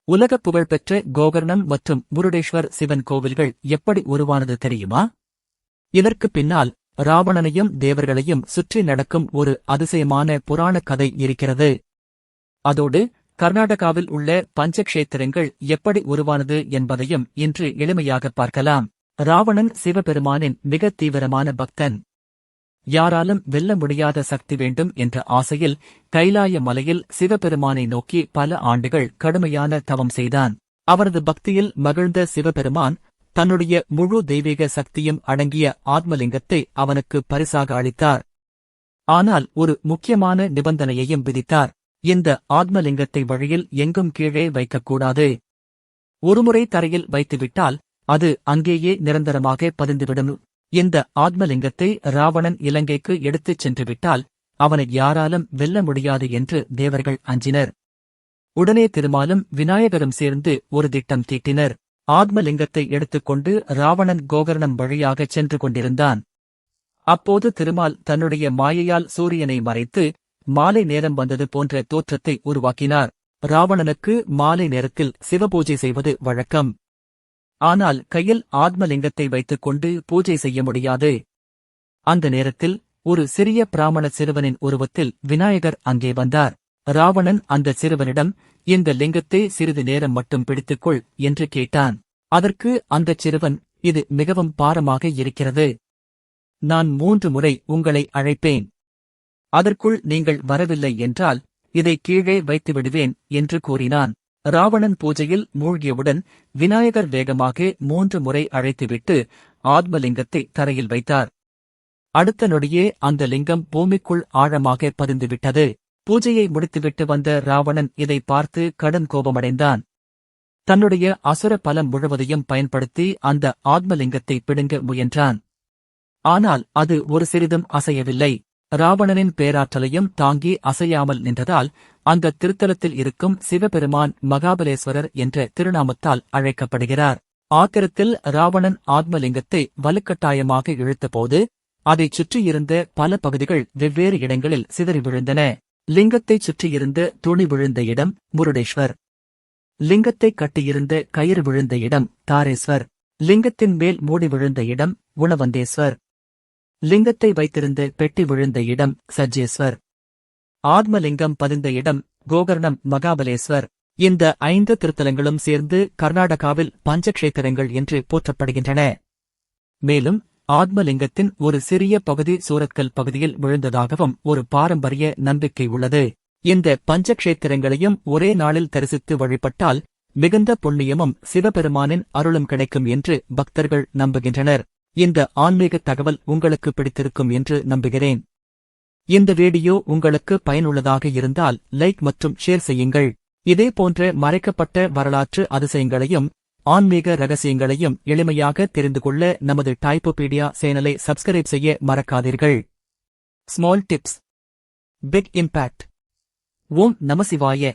உலக புகழ்பெற்ற கோகர்ணம் மற்றும் முருடேஸ்வர் சிவன் கோவில்கள் எப்படி உருவானது தெரியுமா? இதற்கு பின்னால் ராவணனையும் தேவர்களையும் சுற்றி நடக்கும் ஒரு அதிசயமான புராணக் கதை இருக்கிறது. அதோடு கர்நாடகாவில் உள்ள பஞ்சக்ஷேத்திரங்கள் எப்படி உருவானது என்பதையும் இன்று எளிமையாக பார்க்கலாம். ராவணன் சிவபெருமானின் மிக தீவிரமான பக்தன். யாராலும் வெல்ல முடியாத சக்தி வேண்டும் என்ற ஆசையில் கைலாய மலையில் சிவபெருமானை நோக்கி பல ஆண்டுகள் கடுமையான தவம் செய்தான். அவரது பக்தியில் மகிழ்ந்த சிவபெருமான் தன்னுடைய முழு தெய்வீக சக்தியும் அடங்கிய ஆத்மலிங்கத்தை அவனுக்கு பரிசாக அளித்தார். ஆனால் ஒரு முக்கியமான நிபந்தனையையும் விதித்தார். இந்த ஆத்மலிங்கத்தை வழியில் எங்கும் கீழே வைக்கக்கூடாது. ஒருமுறை தரையில் வைத்துவிட்டால் அது அங்கேயே நிரந்தரமாக பதிந்துவிடும். இந்த ஆத்மலிங்கத்தை ராவணன் இலங்கைக்கு எடுத்துச் சென்றுவிட்டால் அவனை யாராலும் வெல்ல முடியாது என்று தேவர்கள் அஞ்சினர். உடனே திருமாலும் விநாயகரும் சேர்ந்து ஒரு திட்டம் தீட்டினர். ஆத்மலிங்கத்தை எடுத்துக்கொண்டு ராவணன் கோகர்ணம் வழியாகச் சென்று கொண்டிருந்தான். அப்போது திருமால் தன்னுடைய மாயையால் சூரியனை மறைத்து மாலை நேரம் வந்தது போன்ற தோற்றத்தை உருவாக்கினார். ராவணனுக்கு மாலை நேரத்தில் சிவபூஜை செய்வது வழக்கம். ஆனால் கையில் ஆத்மலிங்கத்தை வைத்துக் கொண்டு பூஜை செய்ய முடியாது. அந்த நேரத்தில் ஒரு சிறிய பிராமண சிறுவனின் உருவத்தில் விநாயகர் அங்கே வந்தார். ராவணன் அந்த சிறுவனிடம், இந்த லிங்கத்தை சிறிது நேரம் மட்டும் பிடித்துக்கொள் என்று கேட்டான். அதற்கு அந்தச் சிறுவன், இது மிகவும் பாரமாக இருக்கிறது. நான் 3 முறை உங்களை அழைப்பேன். அதற்குள் நீங்கள் வரவில்லை என்றால் இதை கீழே வைத்துவிடுவேன் என்று கூறினான். ராவணன் பூஜையில் மூழ்கியவுடன் விநாயகர் வேகமாக 3 முறை அழைத்துவிட்டு ஆத்மலிங்கத்தை தரையில் வைத்தார். அடுத்த நொடியே அந்த லிங்கம் பூமிக்குள் ஆழமாக பதிந்துவிட்டது. பூஜையை முடித்துவிட்டு வந்த ராவணன் இதை பார்த்து கடும் கோபமடைந்தான். தன்னுடைய அசுர பலம் முழுவதையும் பயன்படுத்தி அந்த ஆத்மலிங்கத்தை பிடுங்க முயன்றான். ஆனால் அது ஒரு சிறிதும் அசையவில்லை. ராவணனின் பேராற்றலையும் தாங்கி அசையாமல் நின்றதால் அந்த திருத்தலத்தில் இருக்கும் சிவபெருமான் மகாபலேஸ்வரர் என்ற திருநாமத்தால் அழைக்கப்படுகிறார். ஆத்திரத்தில் ராவணன் ஆத்மலிங்கத்தை வலுக்கட்டாயமாக இழுத்தபோது அதைச் சுற்றியிருந்த பல பகுதிகள் வெவ்வேறு இடங்களில் சிதறி விழுந்தன. லிங்கத்தைச் சுற்றியிருந்த துணி விழுந்த இடம் முருடேஸ்வர். லிங்கத்தைக் கட்டியிருந்த கயிறு விழுந்த இடம் தாரேஸ்வர். லிங்கத்தின் மேல் மூடி விழுந்த இடம் குணவந்தேஸ்வர். லிங்கத்தை வைத்திருந்த பெட்டி விழுந்த இடம் சஜ்ஜேஸ்வர். ஆத்மலிங்கம் பதிந்த இடம் கோகர்ணம் மகாபலேஸ்வர். இந்த 5 திருத்தலங்களும் சேர்ந்து கர்நாடகாவில் பஞ்சக்ஷேத்திரங்கள் என்று போற்றப்படுகின்றன. மேலும் ஆத்மலிங்கத்தின் ஒரு சிறிய பகுதி சூரத்கல் பகுதியில் விழுந்ததாகவும் ஒரு பாரம்பரிய நம்பிக்கை உள்ளது. இந்த பஞ்சக்ஷேத்திரங்களையும் ஒரே நாளில் தரிசித்து வழிபட்டால் மிகுந்த புண்ணியமும் சிவபெருமானின் அருளும் கிடைக்கும் என்று பக்தர்கள் நம்புகின்றனர். இந்த ஆன்மீக தகவல் உங்களுக்கு பிடித்திருக்கும் என்று நம்புகிறேன். இந்த வீடியோ உங்களுக்கு பயனுள்ளதாக இருந்தால் லைக் மற்றும் ஷேர் செய்யுங்கள். இதேபோன்ற மறைக்கப்பட்ட வரலாற்று அதிசயங்களையும் ஆன்மீக ரகசியங்களையும் எளிமையாக தெரிந்து கொள்ள நமது டைப்போபீடியா சேனலை சப்ஸ்கிரைப் செய்ய மறக்காதீர்கள். Small tips, big impact. ஓம் நமசிவாய.